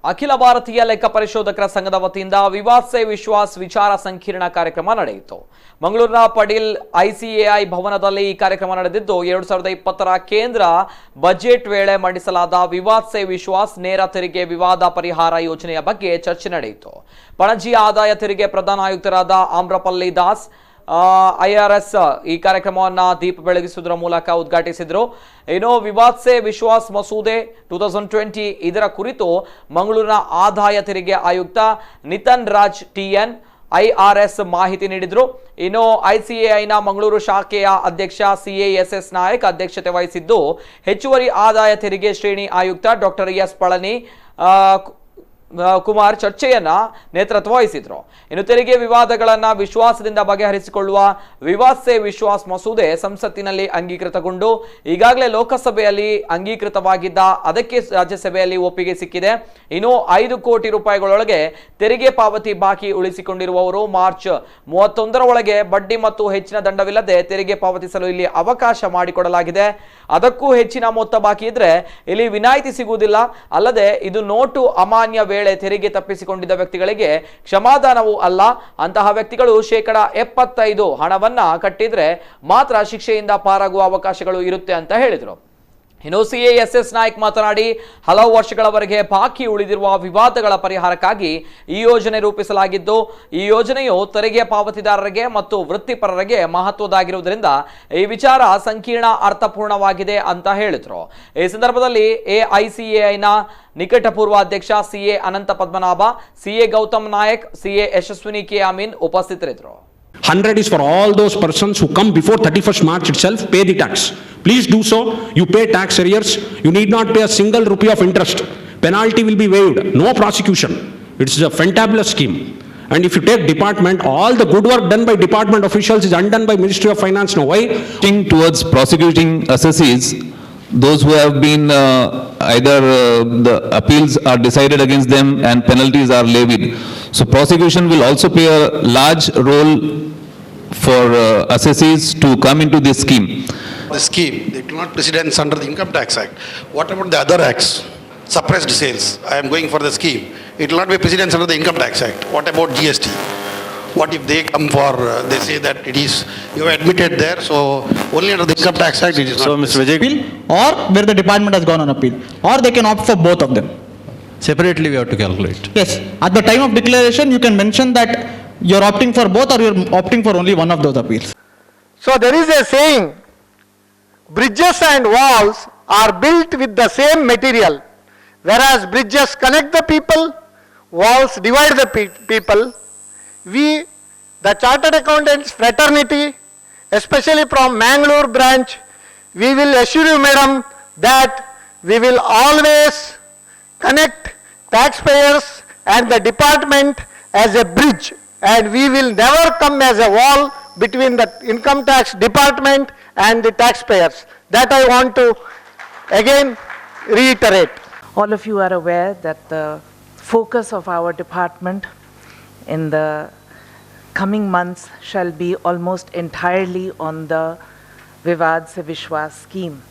ಅಖಿಲ ಭಾರತೀಯ ಲೆಕ್ಕ ಪರಿಶೋಧಕರ ಸಂಘದ ವತಿಯಿಂದ ವಿವಾದ್ ಸೆ ವಿಶ್ವಾಸ್ ವಿಚಾರ ಸಂಕಿರಣ ಕಾರ್ಯಕ್ರಮ ನಡೆಯಿತು. ಮಂಗಳೂರಿನ ಪಡೀಲ್ ಐಸಿಎಐ ಭವನದಲ್ಲಿ ಈ ಕಾರ್ಯಕ್ರಮ ನಡೆದಿದ್ದು 2020ರ ಕೇಂದ್ರ ಬಜೆಟ್ ವೇಳೆ ಮಂಡಿಸಲಾದ ವಿವಾದ್ ಸೆ ವಿಶ್ವಾಸ್ ನೇರ ತೆರಿಗೆ ವಿವಾದ ಪರಿಹಾರ ಯೋಜನೆಯ ಬಗ್ಗೆ ಚರ್ಚೆ ನಡೆಯಿತು. ಪಣಜಿ ಆದಾಯ ತೆರಿಗೆ ಪ್ರಧಾನ ಆಯುಕ್ತರಾದ ಆಮ್ರಪಲ್ಲಿ ದಾಸ್ IRS ಈ ಕಾರ್ಯಕ್ರಮವನ್ನು ದೀಪ ಬೆಳಗಿಸುವುದರ ಮೂಲಕ ಉದ್ಘಾಟಿಸಿದರು. ಇನ್ನು ವಿವಾದ್ ಸೆ ವಿಶ್ವಾಸ್ ಮಸೂದೆ 2020 ಇದರ ಕುರಿತು ಮಂಗಳೂರಿನ ಆದಾಯ ತೆರಿಗೆ ಆಯುಕ್ತ ನಿತನ್ ರಾಜ್ TN IRS ಮಾಹಿತಿ ನೀಡಿದರು. ಇನ್ನು ICAIನ ಮಂಗಳೂರು ಶಾಖೆಯ ಅಧ್ಯಕ್ಷ CASS ನಾಯಕ್ ಅಧ್ಯಕ್ಷತೆ ವಹಿಸಿದ್ದು, ಹೆಚ್ಚುವರಿ ಆದಾಯ ತೆರಿಗೆ ಶ್ರೇಣಿ ಆಯುಕ್ತ ಡಾಕ್ಟರ್ S ಪಳನಿ ಕುಮಾರ್ ಚರ್ಚೆಯನ್ನ ನೇತೃತ್ವ ವಹಿಸಿದ್ರು. ಇನ್ನು ತೆರಿಗೆ ವಿವಾದಗಳನ್ನ ವಿಶ್ವಾಸದಿಂದ ಬಗೆಹರಿಸಿಕೊಳ್ಳುವ ವಿವಾದ್ ಸೆ ವಿಶ್ವಾಸ್ ಮಸೂದೆ ಸಂಸತ್ತಿನಲ್ಲಿ ಅಂಗೀಕೃತಗೊಂಡು ಈಗಾಗಲೇ ಲೋಕಸಭೆಯಲ್ಲಿ ಅಂಗೀಕೃತವಾಗಿದ್ದ, ಅದಕ್ಕೆ ರಾಜ್ಯಸಭೆಯಲ್ಲಿ ಒಪ್ಪಿಗೆ ಸಿಕ್ಕಿದೆ. ಇನ್ನು 5 ಕೋಟಿ ರೂಪಾಯಿಗಳೊಳಗೆ ತೆರಿಗೆ ಪಾವತಿ ಬಾಕಿ ಉಳಿಸಿಕೊಂಡಿರುವವರು ಮಾರ್ಚ್ 31ರ ಒಳಗೆ ಬಡ್ಡಿ ಮತ್ತು ಹೆಚ್ಚಿನ ದಂಡವಿಲ್ಲದೆ ತೆರಿಗೆ ಪಾವತಿಸಲು ಇಲ್ಲಿ ಅವಕಾಶ ಮಾಡಿಕೊಡಲಾಗಿದೆ. ಅದಕ್ಕೂ ಹೆಚ್ಚಿನ ಮೊತ್ತ ಬಾಕಿ ಇದ್ರೆ ಇಲ್ಲಿ ವಿನಾಯಿತಿ ಸಿಗುವುದಿಲ್ಲ. ಅಲ್ಲದೆ ಇದು ನೋಟು ಅಮಾನ್ಯ ವೇಳೆ ತೆರಿಗೆ ತಪ್ಪಿಸಿಕೊಂಡಿದ್ದ ವ್ಯಕ್ತಿಗಳಿಗೆ ಕ್ಷಮಾದಾನವೂ ಅಲ್ಲ. ಅಂತಹ ವ್ಯಕ್ತಿಗಳು 75% ಹಣವನ್ನ ಕಟ್ಟಿದ್ರೆ ಮಾತ್ರ ಶಿಕ್ಷೆಯಿಂದ ಪಾರಾಗುವ ಅವಕಾಶಗಳು ಇರುತ್ತೆ ಅಂತ ಹೇಳಿದರು. ಇನ್ನು CASS ನಾಯಕ್ ಮಾತನಾಡಿ, ಹಲವು ವರ್ಷಗಳವರೆಗೆ ಬಾಕಿ ಉಳಿದಿರುವ ವಿವಾದಗಳ ಪರಿಹಾರಕ್ಕಾಗಿ ಈ ಯೋಜನೆ ರೂಪಿಸಲಾಗಿದ್ದು, ಈ ಯೋಜನೆಯು ತೆರಿಗೆ ಪಾವತಿದಾರರಿಗೆ ಮತ್ತು ವೃತ್ತಿಪರರಿಗೆ ಮಹತ್ವದಾಗಿರುವುದರಿಂದ ಈ ವಿಚಾರ ಸಂಕೀರ್ಣ ಅರ್ಥಪೂರ್ಣವಾಗಿದೆ ಅಂತ ಹೇಳಿದರು. ಈ ಸಂದರ್ಭದಲ್ಲಿ AICAIನ ನಿಕಟಪೂರ್ವ ಅಧ್ಯಕ್ಷ CA ಅನಂತ Padmanabha, CA Gautam Nayak, CA Yashasvini K Amin ಉಪಸ್ಥಿತರಿದ್ದರು. 100 is for all those persons who come before 31st March itself, pay the tax. Please do so. You pay tax arrears. You need not pay a single rupee of interest. Penalty will be waived. No prosecution. It's a fantabulous scheme. And if you take department, all the good work done by department officials is undone by Ministry of Finance. Now, why? Towards prosecuting assessees, those who have been either the appeals are decided against them and penalties are levied. So prosecution will also play a large role for assessees to come into this scheme. The scheme, they do not precedence under the Income Tax Act. What about the other acts? Suppressed sales. I am going for the scheme. It will not be precedence under the Income Tax Act. What about GST? What if they come for, they say that it is, you have admitted there, so only under the Income Tax Act it is not. So Mr. Vijay, appeal, or where the department has gone on appeal, or they can opt for both of them. separately we have to calculate. Yes, at the time of declaration you can mention that you're opting for both or you're opting for only one of those appeals. So there is a saying, bridges and walls are built with the same material, whereas bridges connect the people, walls divide the people. We, the Chartered Accountants Fraternity, especially from Mangalore branch, we will assure you, madam, that we will always connect taxpayers and the department as a bridge, and we will never come as a wall between the income tax department and the taxpayers. That I want to again reiterate. All of you are aware that the focus of our department in the coming months shall be almost entirely on the Vivad Se Vishwas scheme,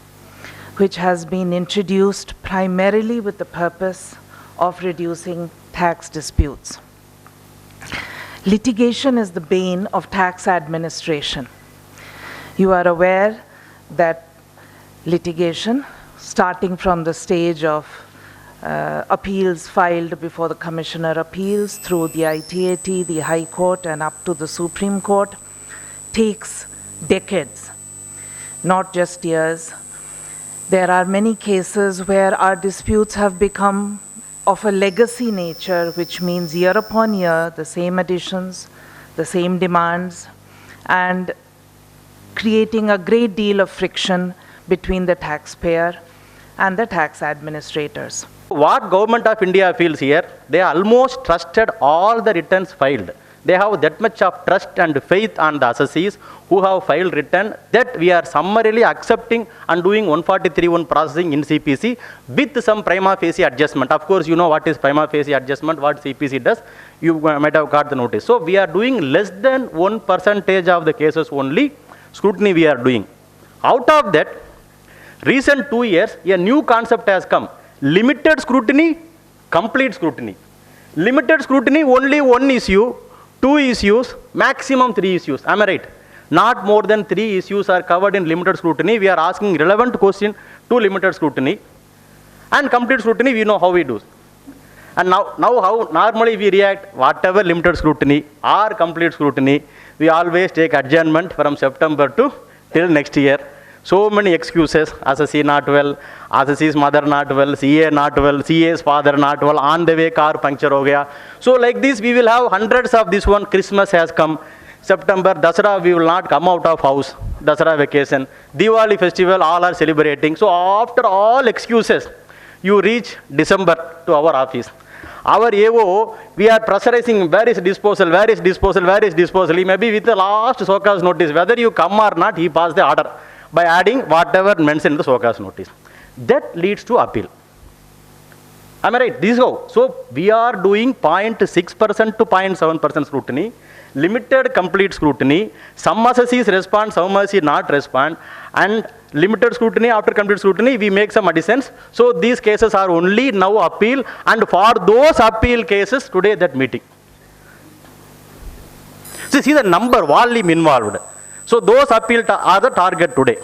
which has been introduced primarily with the purpose of reducing tax disputes. Litigation is the bane of tax administration. You are aware that litigation, starting from the stage of appeals filed before the Commissioner Appeals, through the ITAT, the High Court and up to the Supreme Court, takes decades, not just years. There are many cases where our disputes have become of a legacy nature, which means year upon year the same additions, the same demands, and creating a great deal of friction between the taxpayer and the tax administrators. What Government of India feels here, they almost trusted all the returns filed. They have that much of trust and faith on the assessees who have filed return that we are summarily accepting and doing 143(1) processing in CPC with some prima facie adjustment. Of course, you know what is prima facie adjustment, what CPC does. You might have got the notice. So we are doing less than 1% of the cases only scrutiny we are doing. Out of that, recent 2 years, a new concept has come. Limited scrutiny complete scrutiny. Limited scrutiny, only one issue, 2 issues, maximum 3 issues. Am I right? Not more than 3 issues are covered in limited scrutiny. We are asking relevant question to limited scrutiny. And complete scrutiny, we know how we do. And now how normally we react, whatever limited scrutiny or complete scrutiny, we always take adjournment from September to till next year. So many excuses, assessee not well, assessee's mother not well, CA not well, CA's father not well, on the way car puncture ho gaya. So like this, we will have hundreds of this one. Christmas has come. September, Dasara, we will not come out of house. Dasara vacation. Diwali festival, all are celebrating. So after all excuses, you reach December to our office. Our AO, we are pressurizing, where is disposal, where is disposal, where is disposal. He may be with the last SOCAS notice. Whether you come or not, he passed the order by adding whatever mentioned in the SOCAS notice. That leads to appeal. Am I right? This is how. So we are doing 0.6% to 0.7% scrutiny, limited complete scrutiny. Some assessees respond, some assessees not respond, and limited scrutiny after complete scrutiny, we make some additions. So these cases are only now appeal, and for those appeal cases, today that meeting. So see the number volume involved. So those appeal are the target today.